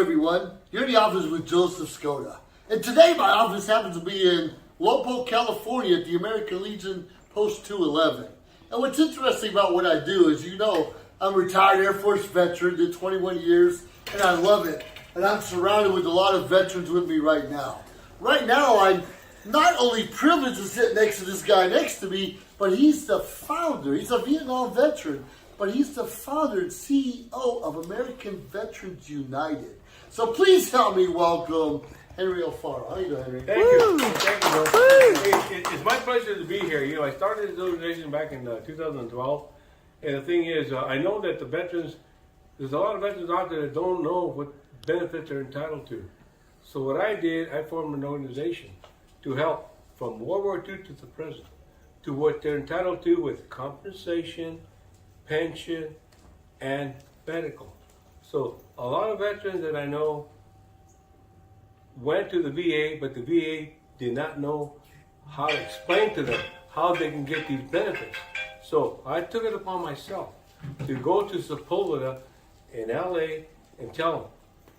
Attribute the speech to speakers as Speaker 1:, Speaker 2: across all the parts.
Speaker 1: everyone. You're in the office with Joseph Skoda. And today my office happens to be in Lompoc, California at the American Legion Post 211. And what's interesting about what I do is, I'm a retired Air Force veteran, did 21 years, and I love it. And I'm surrounded with a lot of veterans with me right now. Right now, I'm not only privileged to sit next to this guy next to me, but he's the founder. He's a Vietnam veteran, but he's the founder and CEO of American Veterans United. So please help me welcome Henry Alfaro. How you doing, Henry?
Speaker 2: Thank you. Thank you. It's my pleasure to be here. I started this organization back in 2012, and the thing is, I know that there's a lot of veterans out there that don't know what benefits they're entitled to. So what I did, I formed an organization to help from World War II to the present, to what they're entitled to with compensation, pension, and medical. So a lot of veterans that I know went to the VA, but the VA did not know how to explain to them how they can get these benefits. So I took it upon myself to go to Sepulveda in LA and tell them.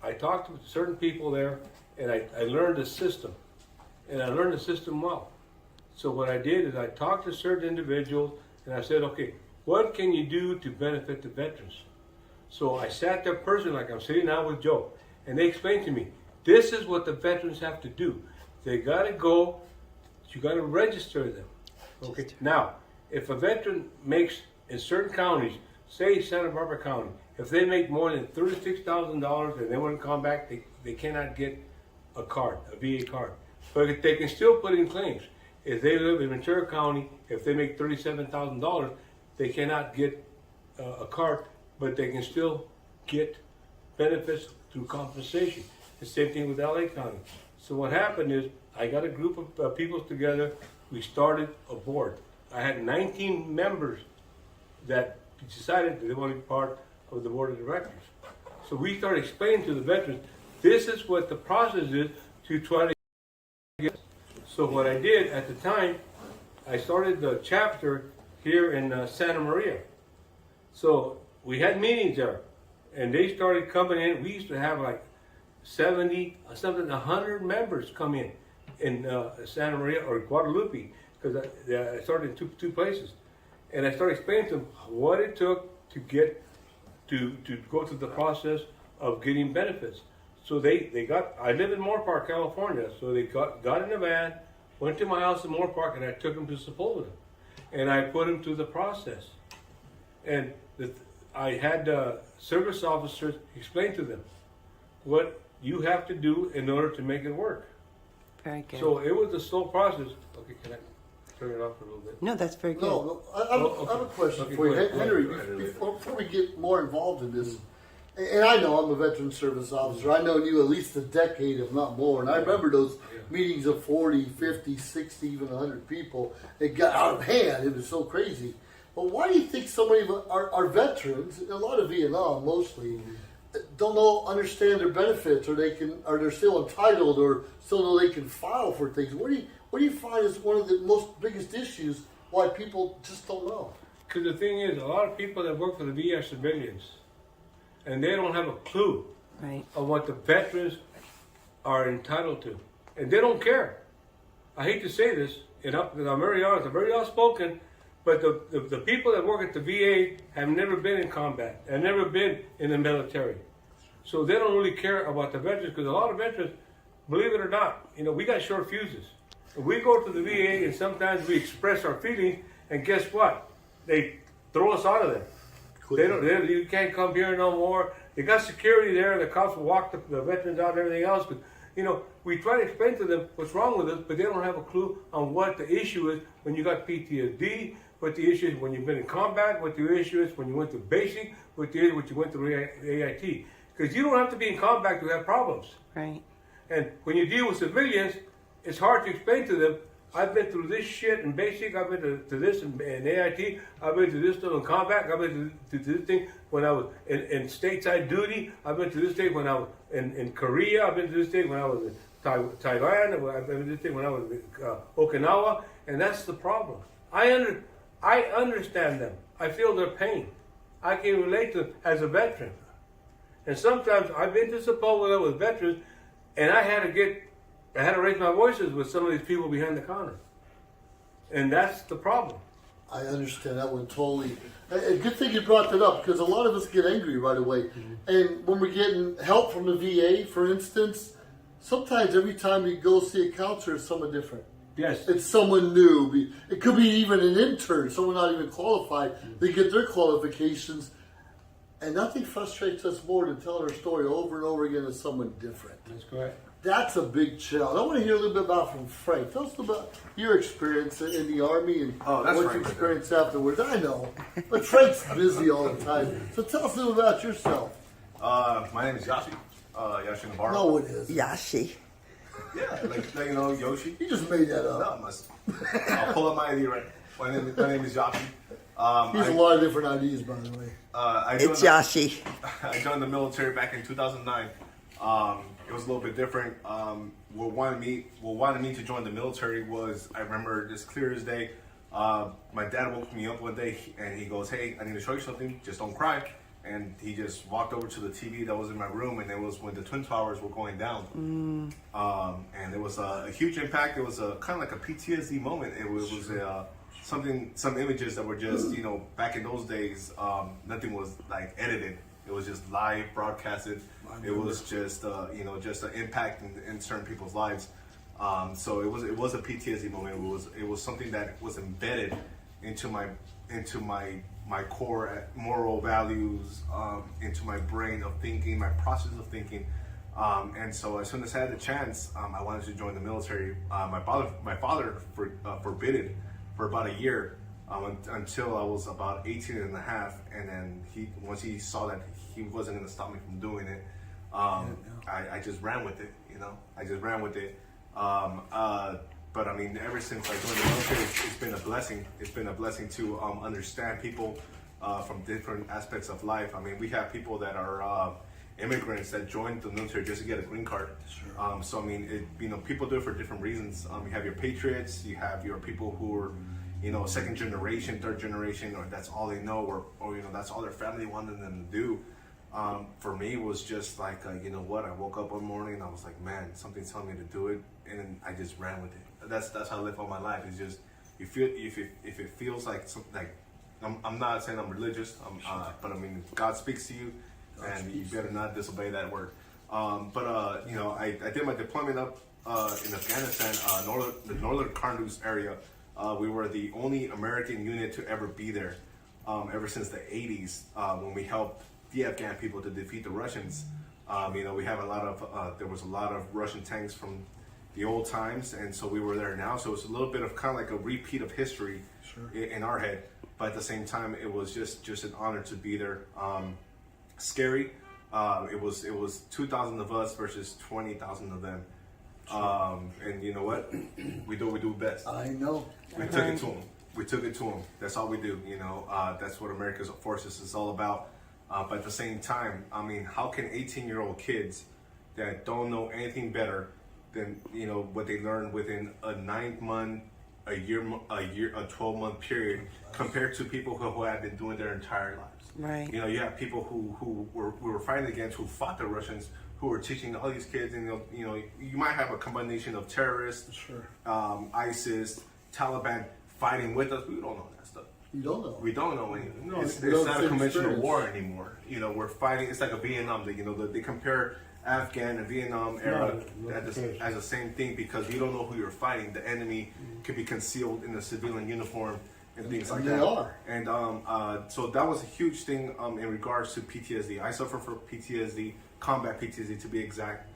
Speaker 2: I talked to certain people there, and I learned the system, and I learned the system well. So what I did is I talked to certain individuals, and I said, okay, what can you do to benefit the veterans? So I sat there personally, like I'm sitting now with Joe, and they explained to me, this is what the veterans have to do. They got to go, you got to register them. Okay. Now, if a veteran makes, in certain counties, say Santa Barbara County, if they make more than $36,000 and they want to come back, they cannot get a card, a VA card. But they can still put in claims. If they live in Ventura County, if they make $37,000, they cannot get a card, but they can still get benefits through compensation. The same thing with LA County. So what happened is, I got a group of people together. We started a board. I had 19 members that decided that they wanted to be part of the board of directors. So we started explaining to the veterans, this is what the process is to try to get. So what I did at the time, I started the chapter here in Santa Maria. So we had meetings there, and they started coming in. We used to have like 70, something, 100 members come in Santa Maria or Guadalupe, because I started in two places. And I started explaining to them what it took to get to go through the process of getting benefits. So I live in Moorpark, California, so they got in a van, went to my house in Moorpark, and I took them to Sepulveda. And I put them through the process. And I had service officers explain to them what you have to do in order to make it work.
Speaker 3: Very good.
Speaker 2: So it was a slow process. Okay, can I turn it off for a little bit?
Speaker 3: No, that's very good.
Speaker 1: No, I have a question for you, Henry. Before we get more involved in this, and I know I'm a veteran service officer. I know you at least a decade, if not more. And I remember those meetings of 40, 50, 60, even 100 people. It got out of hand. It was so crazy. But why do you think so many of our veterans, a lot of Vietnam mostly, don't understand their benefits, or they're still entitled, or still know they can file for things? What do you find is one of the most biggest issues why people just don't know?
Speaker 2: Because the thing is, a lot of people that work for the VA are civilians, and they don't have a clue of what the veterans are entitled to, and they don't care. I hate to say this, because I'm very honest, I'm very outspoken, but the people that work at the VA have never been in combat, have never been in the military. So they don't really care about the veterans, because a lot of veterans, believe it or not, we got short fuses. We go to the VA and sometimes we express our feelings, and guess what? They throw us out of there. You can't come here no more. They got security there, the cops will walk the veterans out and everything else. But, we try to explain to them what's wrong with us, but they don't have a clue on what the issue is when you got PTSD, what the issue is when you've been in combat, what the issue is when you went to basic, what you went to AIT. Because you don't have to be in combat to have problems.
Speaker 3: Right.
Speaker 2: And when you deal with civilians, it's hard to explain to them, I've been through this shit in basic, I've been to this in AIT, I've been to this stuff in combat, I've been to this thing when I was in stateside duty, I've been to this thing when I was in Korea, I've been to this thing when I was in Thailand, I've been to this thing when I was in Okinawa, and that's the problem. I understand them. I feel their pain. I can relate to them as a veteran. And sometimes I've been to Sepulveda with veterans, and I had to raise my voices with some of these people behind the counter. And that's the problem.
Speaker 1: I understand that one totally. And good thing you brought that up, because a lot of us get angry right away. And when we're getting help from the VA, for instance, sometimes every time you go see a counselor, it's someone different.
Speaker 2: Yes.
Speaker 1: It's someone new. It could be even an intern, someone not even qualified. They get their qualifications. And nothing frustrates us more than telling our story over and over again as someone different.
Speaker 2: That's correct.
Speaker 1: That's a big challenge. I want to hear a little bit about from Frank. Tell us about your experience in the Army and
Speaker 4: that's
Speaker 1: what
Speaker 4: Frank
Speaker 1: you
Speaker 4: right
Speaker 1: experienced afterwards. I know, but Frank's busy all the time. So tell us a little about yourself.
Speaker 4: My name is Yashi. Yashi Navarro.
Speaker 1: No, it is.
Speaker 3: Yashi.
Speaker 4: Yeah, like you know, Yoshi.
Speaker 1: You just made that up.
Speaker 4: No, I'll pull up my ID right. My name is Yashi.
Speaker 1: He's a lot of different IDs, by the way.
Speaker 3: It's Yashi.
Speaker 4: I joined the military back in 2009. It was a little bit different. What wanted me to join the military was, I remember this clear as day. My dad woke me up one day and he goes, "Hey, I need to show you something. Just don't cry." And he just walked over to the TV that was in my room, and it was when the Twin Towers were going down. And it was a huge impact. It was a kind of like a PTSD moment. It was some images that were just, you know, back in those days, nothing was like edited. It was just live broadcasted. It was just, you know, just an impact in certain people's lives. So it was a PTSD moment. It was something that was embedded into my core moral values, into my brain of thinking, my process of thinking. And so as soon as I had the chance, I wanted to join the military. My father forbid it for about a year, until I was about 18 and a half. And then once he saw that he wasn't going to stop me from doing it, I just ran with it, you know. I just ran with it. But I mean, ever since I joined the military, it's been a blessing. It's been a blessing to understand people from different aspects of life. I mean, we have people that are immigrants that joined the military just to get a green card. Sure. So I mean, you know, people do it for different reasons. You have your patriots, you have your people who are, you know, second generation, third generation, or that's all they know, or you know, that's all their family wanted them to do. For me, it was just like, you know what? I woke up one morning and I was like, man, something's telling me to do it, and then I just ran with it. That's how I live all my life. It's just, you feel if it feels like something, like I'm not saying I'm religious, but I mean, God speaks to you, and you better not disobey that word. But you know, I did my deployment up in Afghanistan, the northern Kunduz area. We were the only American unit to ever be there, ever since the 80s, when we helped the Afghan people to defeat the Russians. You know, we have there was a lot of Russian tanks from the old times, and so we were there now. So it's a little bit of kind of like a repeat of history. Sure. In our head, but at the same time, it was just an honor to be there. Scary. It was 2,000 of us versus 20,000 of them. And you know what? We do best.
Speaker 1: I know.
Speaker 4: We took it to them. We took it to them. That's all we do. You know, that's what America's Forces is all about. But at the same time, I mean, how can 18-year-old kids that don't know anything better than, you know, what they learned within a 9-month, a 12-month period, compared to people who had been doing their entire lives?
Speaker 3: Right.
Speaker 4: You know, you have people who we were fighting against, who fought the Russians, who were teaching all these kids, and you know, you might have a combination of terrorists, sure, ISIS, Taliban fighting with us. We don't know that stuff.
Speaker 1: You don't know.
Speaker 4: We don't know anything.
Speaker 1: No,
Speaker 4: it's not a conventional war anymore. You know, we're fighting. It's like a Vietnam. You know, they compare Afghan and Vietnam era as the same thing, because you don't know who you're fighting. The enemy could be concealed in a civilian uniform and things like that.
Speaker 1: They are.
Speaker 4: And so that was a huge thing in regards to PTSD. I suffer from PTSD, combat PTSD to be exact,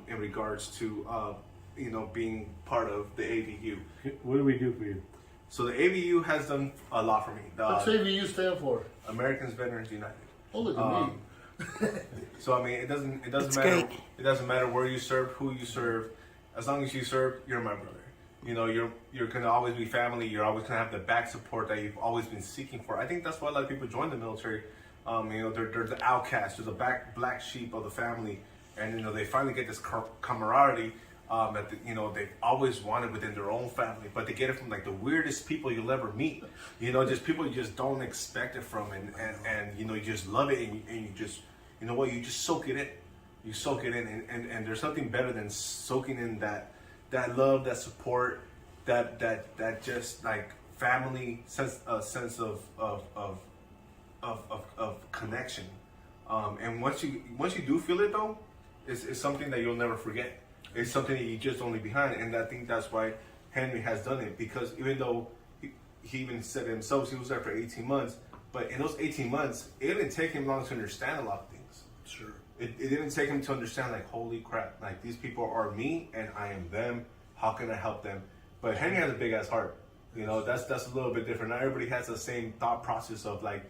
Speaker 4: in regards to you know, being part of the AVU.
Speaker 2: What do we do for you?
Speaker 4: So the AVU has done a lot for me.
Speaker 1: What's AVU stand for?
Speaker 4: Americans Veterans United.
Speaker 1: Oh, look at me.
Speaker 4: So I mean, it doesn't
Speaker 3: That's
Speaker 4: matter.
Speaker 3: great.
Speaker 4: It doesn't matter where you serve, who you serve. As long as you serve, you're my brother. You know, you're gonna always be family. You're always gonna have the back support that you've always been seeking for. I think that's why a lot of people join the military. You know, they're the outcasts, they're the black sheep of the family, and you know, they finally get this camaraderie that you know, they've always wanted within their own family, but they get it from like the weirdest people you'll ever meet. You know, just people you just don't expect it from, and you know, you just love it, and you you know what? You just soak it in. You soak it in, and there's something better than soaking in that love, that support, that just like family sense of connection. And once you do feel it though, it's something that you'll never forget. It's something that you just only behind, and I think that's why Henry has done it, because even though he even said himself he was there for 18 months, but in those 18 months, it didn't take him long to understand a lot of things.
Speaker 1: Sure.
Speaker 4: It didn't take him to understand, like, holy crap, like, these people are me and I am them. How can I help them? But Henry has a big ass heart. You know, that's a little bit different. Not everybody has the same thought process of, like,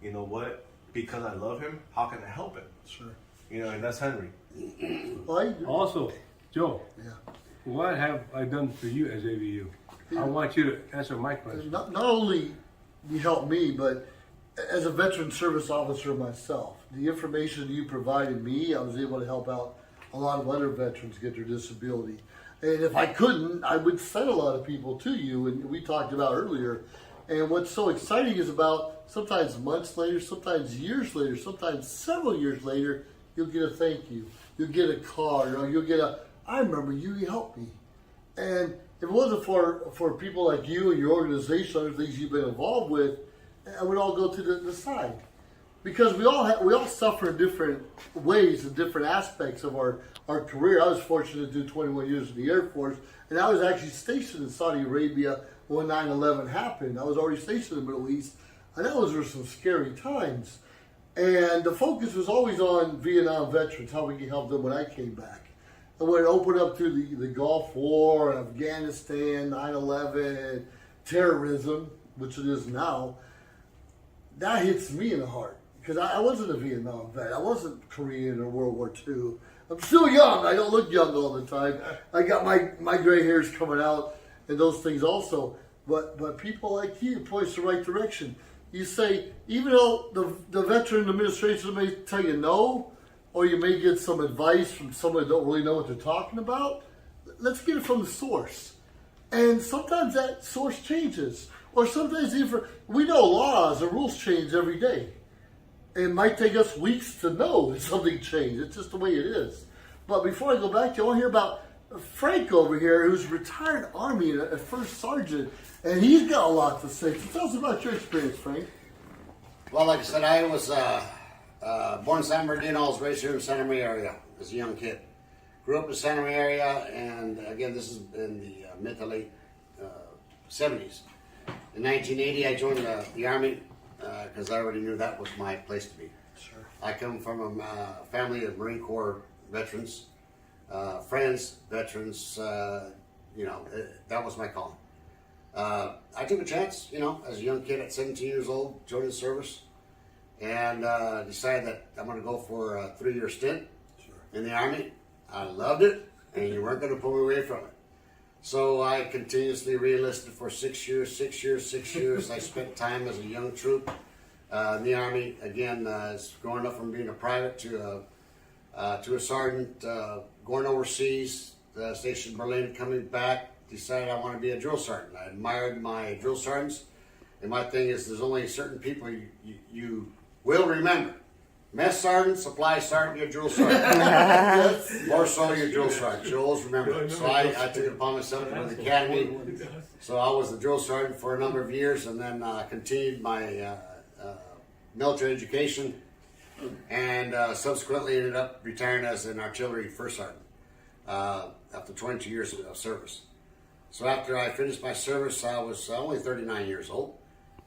Speaker 4: you know what? Because I love him, how can I help him?
Speaker 1: Sure.
Speaker 4: You know, and that's Henry.
Speaker 2: Also, Joe,
Speaker 1: Yeah.
Speaker 2: what have I done for you as AVU? I want you to answer my question.
Speaker 1: Not only you help me, but as a veteran service officer myself, the information you provided me, I was able to help out a lot of other veterans get their disability. And if I couldn't, I would send a lot of people to you, and we talked about earlier. And what's so exciting is about sometimes months later, sometimes years later, sometimes several years later, you'll get a thank you. You'll get a card, or you'll get I remember you helped me. And if it wasn't for people like you and your organization, other things you've been involved with, I would all go to the side. Because we all suffer in different ways and different aspects of our career. I was fortunate to do 21 years in the Air Force, and I was actually stationed in Saudi Arabia when 9/11 happened. I was already stationed in the Middle East, and those were some scary times. And the focus was always on Vietnam veterans, how we could help them when I came back. And when it opened up through the Gulf War, Afghanistan, 9/11, terrorism, which it is now, that hits me in the heart. Because I wasn't a Vietnam vet. I wasn't Korean or World War II. I'm still young. I don't look young all the time. I got my gray hairs coming out and those things also. But people like you point the right direction. You say, even though the veteran administration may tell you no, or you may get some advice from somebody that don't really know what they're talking about, let's get it from the source. And sometimes that source changes. Or sometimes we know laws and rules change every day. It might take us weeks to know that something changed. It's just the way it is. But before I go back to you, I want to hear about Frank over here, who's retired Army, a first sergeant, and he's got a lot to say. So tell us about your experience, Frank.
Speaker 5: Well, like I said, I was born in San Bernardino. I was raised here in the Santa Maria area as a young kid. Grew up in the Santa Maria area, and again, this is in the mid to late 70s. In 1980, I joined the Army because I already knew that was my place to be.
Speaker 1: Sure.
Speaker 5: I come from a family of Marine Corps veterans, friends, veterans. That was my calling. I took a chance, as a young kid at 17 years old, joined the service, and decided that I'm going to go for a 3-year stint in the Army. I loved it, and you weren't going to pull me away from it. So I continuously re-enlisted for 6 years. I spent time as a young troop in the Army. Again, growing up from being a private to a sergeant, going overseas, stationed in Berlin, coming back, decided I want to be a drill sergeant. I admired my drill sergeants, and my thing is there's only certain people you will remember. Mess sergeant, supply sergeant, your drill sergeant. Or so your drill sergeant. You'll always remember it. So I took it upon myself to go to the academy. So I was the drill sergeant for a number of years, and then continued my military education, and subsequently ended up retiring as an artillery first sergeant after 22 years of service. So after I finished my service, I was only 39 years old.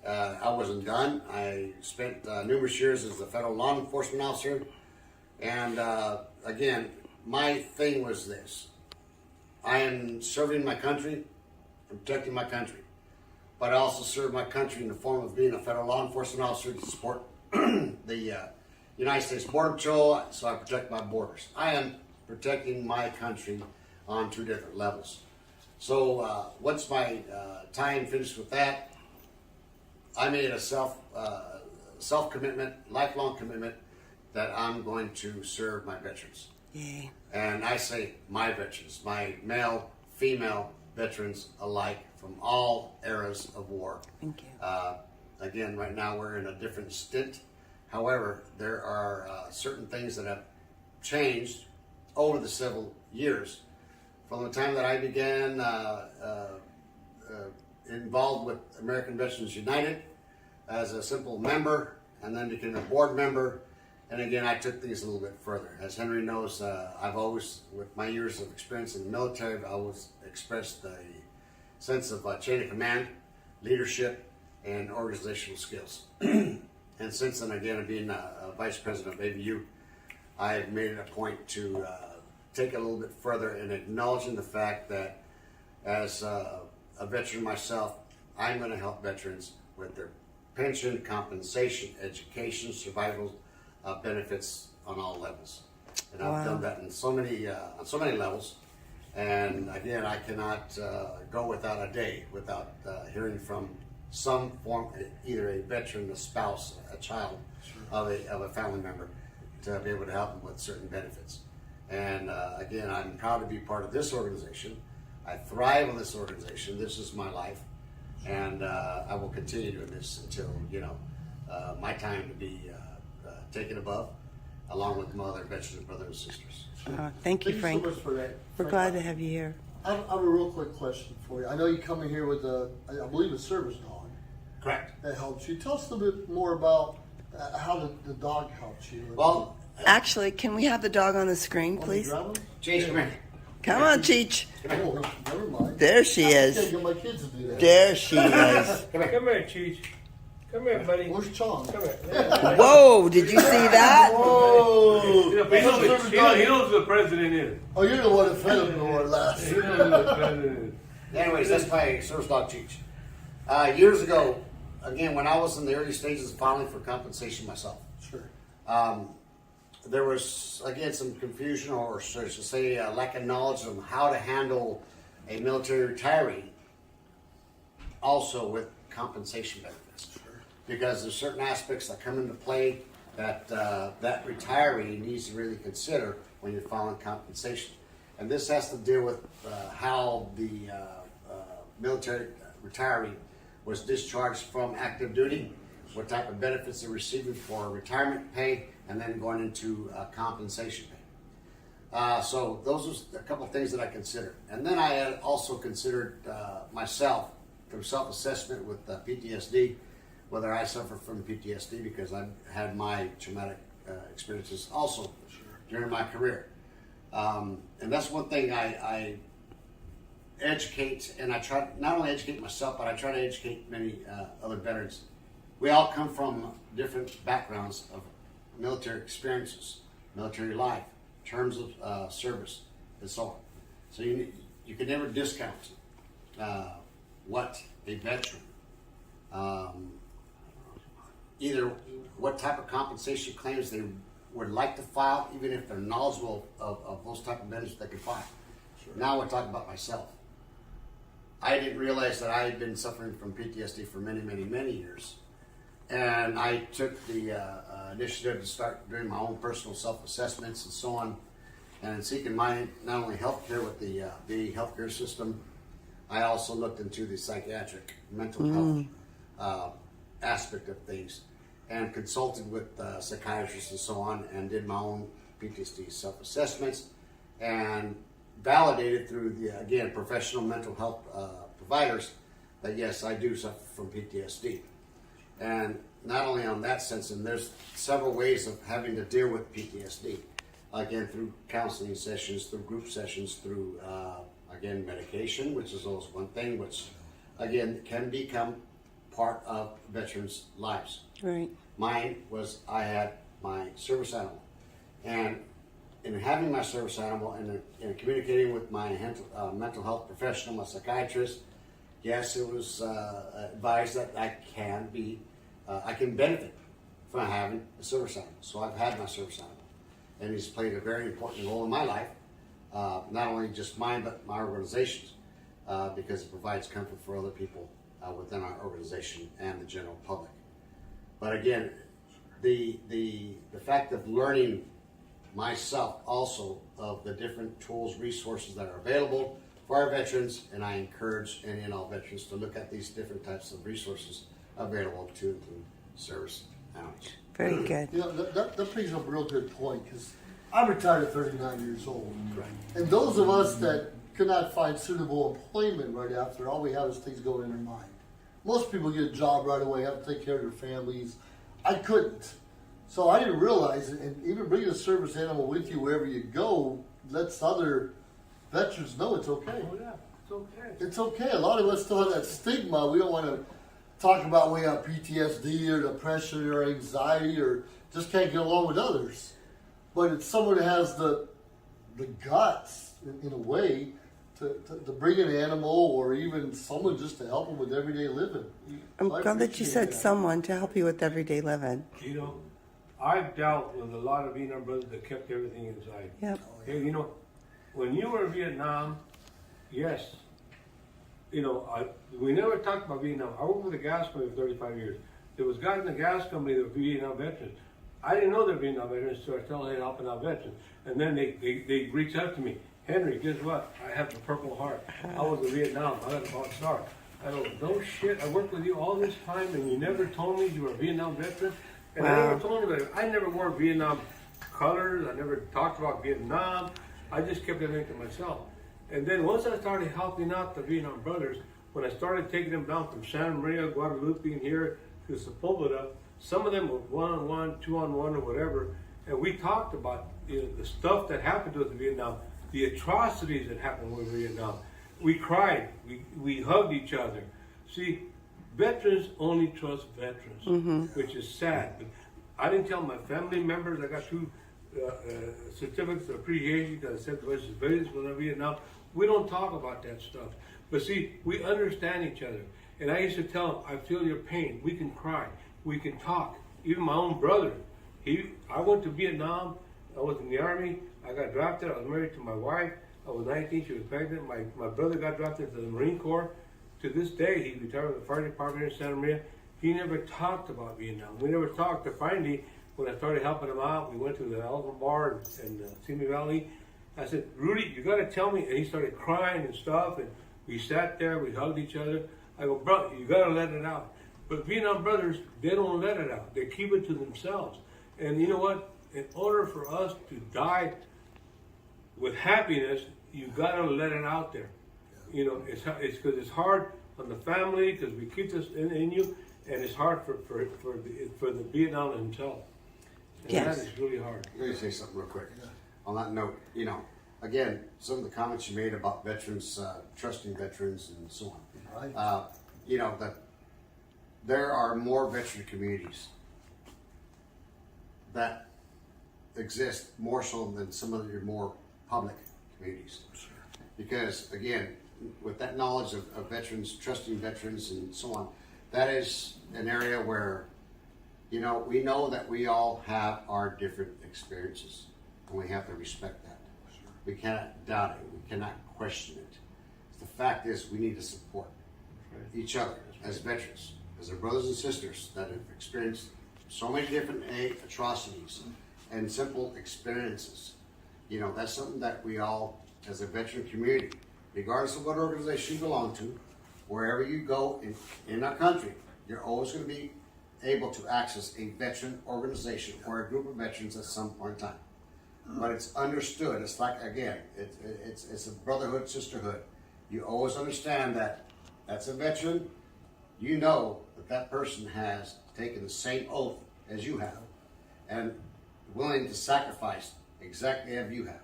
Speaker 5: I wasn't done. I spent numerous years as a federal law enforcement officer. And again, my thing was this. I am serving my country and protecting my country. But I also serve my country in the form of being a federal law enforcement officer to support the United States Border Patrol, so I protect my borders. I am protecting my country on 2 different levels. So once my time finished with that, I made a self-commitment, lifelong commitment, that I'm going to serve my veterans.
Speaker 3: Yay.
Speaker 5: And I say my veterans, my male, female veterans alike from all eras of war.
Speaker 3: Thank you.
Speaker 5: Again, right now we're in a different stint. However, there are certain things that have changed over the several years. From the time that I began involved with American Veterans United as a simple member, and then became a board member, and again I took things a little bit further. As Henry knows, I've always, with my years of experience in the military, I've always expressed a sense of chain of command, leadership, and organizational skills. And since then, again, being a vice president of AVU, I've made it a point to take it a little bit further in acknowledging the fact that as a veteran myself, I'm going to help veterans with their pension, compensation, education, survival benefits on all levels. And I've done that in so many on so many levels. And again, I cannot go without a day without hearing from some form, either a veteran, a spouse, a child of a family member, to be able to help them with certain benefits. And again, I'm proud to be part of this organization. I thrive on this organization. This is my life, and I will continue doing this until my time to be taken above, along with my other veteran brothers and sisters.
Speaker 3: Thank you, Frank.
Speaker 1: so much for that.
Speaker 3: We're
Speaker 1: Frank,
Speaker 3: glad to have you here.
Speaker 1: I have a real quick question for you. I know you come in here with I believe a service dog
Speaker 5: Correct.
Speaker 1: that helps you. Tell us a little bit more about how the dog helps you.
Speaker 5: Well,
Speaker 3: Actually, can we have the dog on the screen,
Speaker 1: On the
Speaker 3: please?
Speaker 1: driving?
Speaker 5: Chase, come here.
Speaker 3: Come on, Cheech.
Speaker 1: Oh, never mind.
Speaker 3: There she
Speaker 1: I can't
Speaker 3: is.
Speaker 1: get my kids to do that.
Speaker 3: There she is.
Speaker 2: Come here, Cheech. Come here, buddy.
Speaker 1: Where's Chong?
Speaker 2: Come here.
Speaker 3: Whoa, did you see that?
Speaker 1: Whoa!
Speaker 2: He knows who the president is.
Speaker 1: Oh, you're the one that fed him more last.
Speaker 2: He knows who the president is.
Speaker 5: Anyways, that's my service dog, Cheech. Years ago, again, when I was in the early stages of filing for compensation myself,
Speaker 1: Sure.
Speaker 5: there was, again, some confusion, or should I say lack of knowledge of how to handle a military retiree also with compensation benefits.
Speaker 1: Sure.
Speaker 5: Because there's certain aspects that come into play that that retiree needs to really consider when you're filing compensation. And this has to deal with how the military retiree was discharged from active duty, what type of benefits they're receiving for retirement pay, and then going into compensation pay. So those are a couple of things that I considered. And then I had also considered myself through self-assessment with PTSD, whether I suffer from PTSD, because I've had my traumatic experiences also during my career. And that's one thing I educate, and I try not only educate myself, but I try to educate many other veterans. We all come from different backgrounds of military experiences, military life, terms of service, and so on. So you can never discount what a veteran, either what type of compensation claims they would like to file, even if they're knowledgeable of those type of benefits they can file. Sure. Now we're talking about myself. I didn't realize that I had been suffering from PTSD for many, many, many years. And I took the initiative to start doing my own personal self-assessments and so on, and seeking my not only health care with the VA healthcare system, I also looked into the psychiatric mental health aspect of things, and consulted with psychiatrists and so on, and did my own PTSD self-assessments, and validated through the, again, professional mental health providers that yes, I do suffer from PTSD. And not only on that sense, and there's several ways of having to deal with PTSD. Again, through counseling sessions, through group sessions, through, again, medication, which is always one thing, which, again, can become part of veterans' lives.
Speaker 3: Right.
Speaker 5: Mine was, I had my service animal. And in having my service animal and in communicating with my mental health professional, my psychiatrist, yes, it was advised that I can benefit from having a service animal. So I've had my service animal, and he's played a very important role in my life, not only just mine, but my organization's, because it provides comfort for other people within our organization and the general public. But again, the fact of learning myself also of the different tools, resources that are available for our veterans, and I encourage any and all veterans to look at these different types of resources available to include service animals.
Speaker 3: Very good.
Speaker 1: You know, that brings up a real good point because I'm retired at 39 years old.
Speaker 2: Right.
Speaker 1: And those of us that could not find suitable employment right after, all we have is things going in their mind. Most people get a job right away, have to take care of their families. I couldn't. So I didn't realize it. And even bringing a service animal with you wherever you go lets other veterans know it's okay.
Speaker 2: Oh, yeah, it's okay.
Speaker 1: It's okay. A lot of us still have that stigma. We don't want to talk about we have PTSD or depression or anxiety or just can't get along with others. But it's someone that has the guts, in a way, to bring an animal or even someone just to help them with everyday living.
Speaker 3: I'm
Speaker 1: So I
Speaker 3: glad that you
Speaker 1: appreciate
Speaker 3: said
Speaker 1: that.
Speaker 3: someone to help you with everyday living.
Speaker 2: You know, I've dealt with a lot of Vietnam brothers that kept everything inside.
Speaker 3: Yep.
Speaker 2: Hey, you know, when you were in Vietnam, yes, you know, we never talked about Vietnam. I worked with a gas company for 35 years. There was guys in the gas company that were Vietnam veterans. I didn't know they were Vietnam veterans, so I started telling them helping out veterans. And then they reached out to me. Henry, guess what? I have the Purple Heart. I was in Vietnam. I got a Bronze Star. I go, no shit. I worked with you all this time, and you never told me you were a Vietnam veteran. And I
Speaker 3: Wow.
Speaker 2: never told anybody. I never wore Vietnam colors. I never talked about Vietnam. I just kept everything to myself. And then once I started helping out the Vietnam brothers, when I started taking them down from Santa Maria, Guadalupe, and here to Sepulveda, some of them were 1-on-1, 2-on-1, or whatever, and we talked about the stuff that happened to us in Vietnam, the atrocities that happened with Vietnam. We cried, we hugged each other. See, veterans only trust veterans, which is sad. But I didn't tell my family members. I got 2 certificates of appreciation that I sent to civilians when I was in Vietnam. We don't talk about that stuff. But see, we understand each other. And I used to tell them, I feel your pain. We can cry. We can talk. Even my own brother. I went to Vietnam. I was in the Army. I got drafted. I was married to my wife. I was 19. She was pregnant. My brother got drafted to the Marine Corps. To this day, he retired with the fire department in Santa Maria. He never talked about Vietnam. We never talked. But finally, when I started helping him out, we went to the Alfaro bar in Simi Valley. I said, Rudy, you got to tell me. And he started crying and stuff. And we sat there. We hugged each other. I go, bro, you got to let it out. But Vietnam brothers, they don't let it out. They keep it to themselves. And you know what? In order for us to die with happiness, you got to let it out there. You know, it's because it's hard on the family because we keep this in you, and it's hard for the Vietnam himself. And
Speaker 3: Yes.
Speaker 2: that is really hard.
Speaker 5: Let me say something real quick. On that note, you know, again, some of the comments you made about veterans, trusting veterans and so on.
Speaker 1: Right.
Speaker 5: You know, that there are more veteran communities that exist more so than some of your more public communities. Because again, with that knowledge of veterans, trusting veterans and so on, that is an area where, you know, we know that we all have our different experiences and we have to respect that. We cannot doubt it. We cannot question it. The fact is we need to support each other as veterans, as our brothers and sisters that have experienced so many different atrocities and simple experiences. You know, that's something that we all, as a veteran community, regardless of what organization you belong to, wherever you go in our country, you're always going to be able to access a veteran organization or a group of veterans at some point in time. But it's understood. It's like, again, it's a brotherhood, sisterhood. You always understand that that's a veteran. You know that that person has taken the same oath as you have and willing to sacrifice exactly as you have.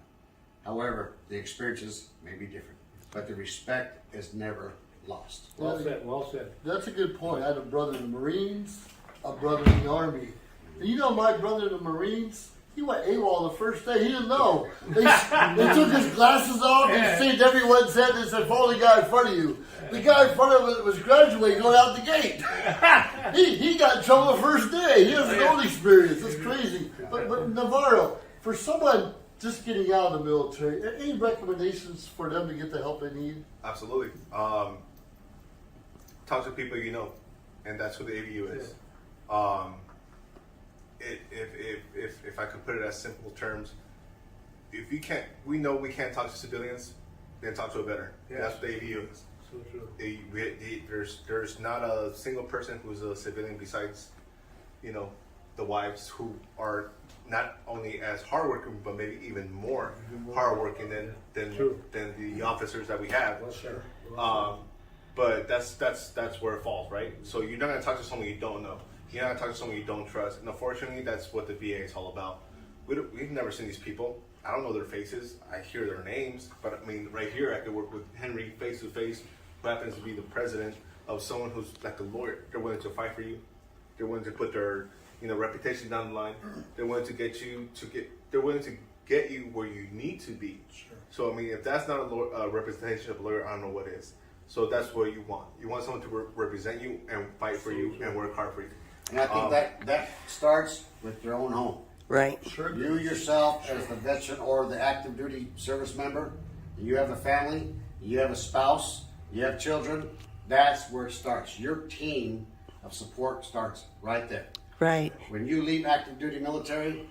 Speaker 5: However, the experiences may be different, but the respect is never lost.
Speaker 2: Well said, well said.
Speaker 1: That's a good point. I had a brother in the Marines, a brother in the Army. And you know my brother in the Marines? He went AWOL the first day. He didn't know. They took his glasses off and saved everyone's head and said, follow the guy in front of you. The guy in front of him was graduating going out the gate. he got in trouble the first day. He has his own experience. It's crazy. But Navarro, for someone just getting out of the military, any recommendations for them to get the help they need?
Speaker 4: Absolutely. Talk to people you know, and that's who the AVU is. If I could put it as simple terms, if you can't, we know we can't talk to civilians, then talk to a veteran.
Speaker 2: Yeah.
Speaker 4: That's what the AVU is.
Speaker 2: So true.
Speaker 4: There's not a single person who's a civilian besides, you know, the wives who are not only as hardworking, but maybe even more hardworking than the officers that we have. But that's where it falls, right? So you're not gonna talk to someone you don't know. You're not gonna talk to someone you don't trust. And unfortunately, that's what the VA is all about. We've never seen these people. I don't know their faces. I hear their names, but I mean, right here, I could work with Henry face to face, who happens to be the president of someone who's like a lawyer. They're willing to fight for you. They're willing to put their, reputation down the line. They're willing to they're willing to get you where you need to be. Sure. So I mean, if that's not a representation of a lawyer, I don't know what is. So that's what you want. You want someone to represent you and fight for you and work hard for you.
Speaker 5: And I think that starts with your own home.
Speaker 3: Right.
Speaker 1: Sure.
Speaker 5: You yourself, as the veteran or the active duty service member, you have a family, you have a spouse, you have children. That's where it starts. Your team of support starts right there.
Speaker 3: Right.
Speaker 5: When you leave active duty military,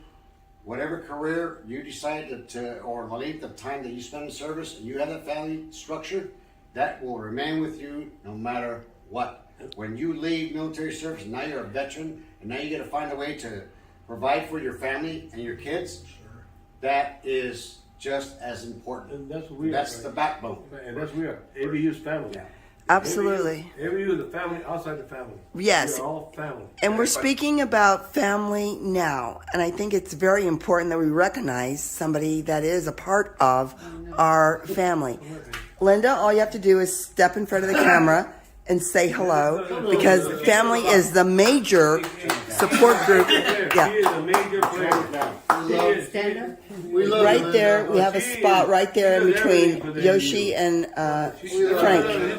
Speaker 5: whatever career you decide to or the length of time that you spend in service, and you have that family structure, that will remain with you no matter what. When you leave military service, now you're a veteran, and now you got to find a way to provide for your family and your kids.
Speaker 1: Sure.
Speaker 5: That is just as important.
Speaker 2: And that's what we are.
Speaker 5: That's the backbone.
Speaker 2: And that's what we are. ABU's family.
Speaker 5: Yeah.
Speaker 3: Absolutely.
Speaker 2: ABU is the family outside the family.
Speaker 3: Yes.
Speaker 2: We're all family.
Speaker 3: And we're speaking about family now. And I think it's very important that we recognize somebody that is a part of our family. Linda, all you have to do is step in front of the camera and say hello, because family is the major support group.
Speaker 2: She
Speaker 3: Yeah.
Speaker 2: is a major player.
Speaker 6: Stand up.
Speaker 1: We love
Speaker 3: Right
Speaker 1: you,
Speaker 3: there,
Speaker 1: Linda.
Speaker 3: we have a spot right there in between Yoshi and Frank.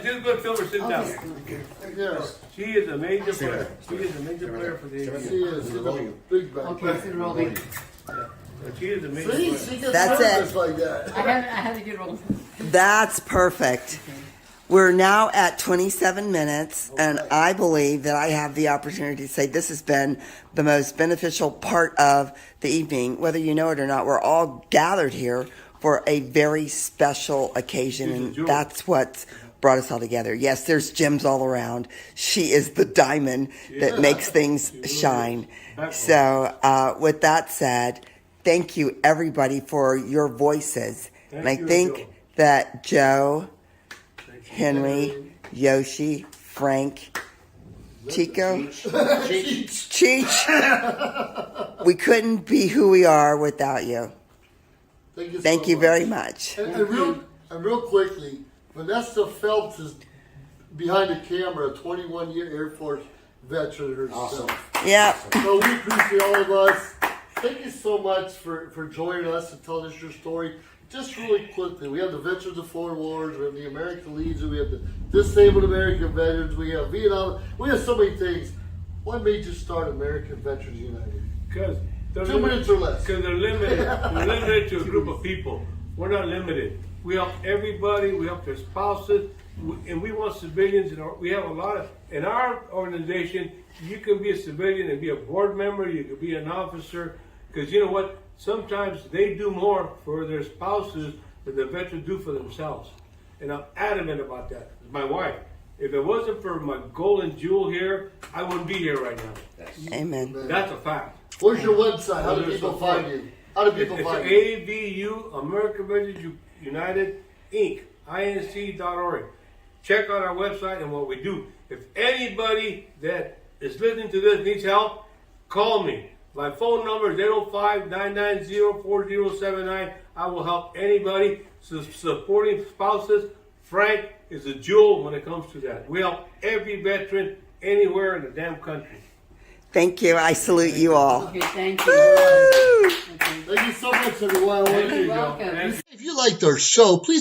Speaker 2: Just go film her sit down.
Speaker 1: Yes,
Speaker 2: She is a major player. She is a major player for the
Speaker 1: she
Speaker 2: ABU.
Speaker 1: is. She's a big back.
Speaker 6: Okay, sit rolling.
Speaker 2: She is a major
Speaker 1: See,
Speaker 2: player.
Speaker 1: she gets
Speaker 3: That's
Speaker 1: nervous
Speaker 3: it.
Speaker 1: like that.
Speaker 6: I have to get rolling.
Speaker 3: That's perfect. We're now at 27 minutes, and I believe that I have the opportunity to say this has been the most beneficial part of the evening. Whether you know it or not, we're all gathered here for a very special occasion, and that's what's brought us all together. Yes, there's gems all around. She is the diamond that makes things shine. So with that said, thank you, everybody, for your voices. And I think that Joe, Henry, Yoshi, Frank, Chico, Cheech, we couldn't be who we are without you. Thank you very much.
Speaker 1: And real quickly, Vanessa Phelps is behind the camera, a 21-year Air Force veteran herself.
Speaker 3: Yeah.
Speaker 1: So we appreciate all of us. Thank you so much for joining us and telling us your story. Just really quickly, we have the Veterans of Foreign Wars, we have the American Legion, we have the Disabled American Veterans, we have Vietnam, we have so many things. What made you start American Veterans United?
Speaker 2: Because
Speaker 1: 2 minutes or less.
Speaker 2: Because they're limited. We're limited to a group of people. We're not limited. We help everybody. We help their spouses, and we want civilians. We have a lot of in our organization. You can be a civilian and be a board member. You can be an officer. Because you know what? Sometimes they do more for their spouses than the veterans do for themselves. And I'm adamant about that. My wife. If it wasn't for my golden jewel here, I wouldn't be here right now.
Speaker 3: Amen.
Speaker 2: That's a fact.
Speaker 1: Where's your website? How do people find you? How do people find you?
Speaker 2: It's AVU, American Veterans United, Inc., INC.org. Check out our website and what we do. If anybody that is listening to this needs help, call me. My phone number is 805-990-4079. I will help anybody. Supporting spouses, Frank is a jewel when it comes to that. We help every veteran anywhere in the damn country.
Speaker 3: Thank you. I salute you all.
Speaker 6: Okay, thank you.
Speaker 3: Woo!
Speaker 1: Thank you so much, everyone.
Speaker 6: You're welcome.
Speaker 1: If you liked our show, please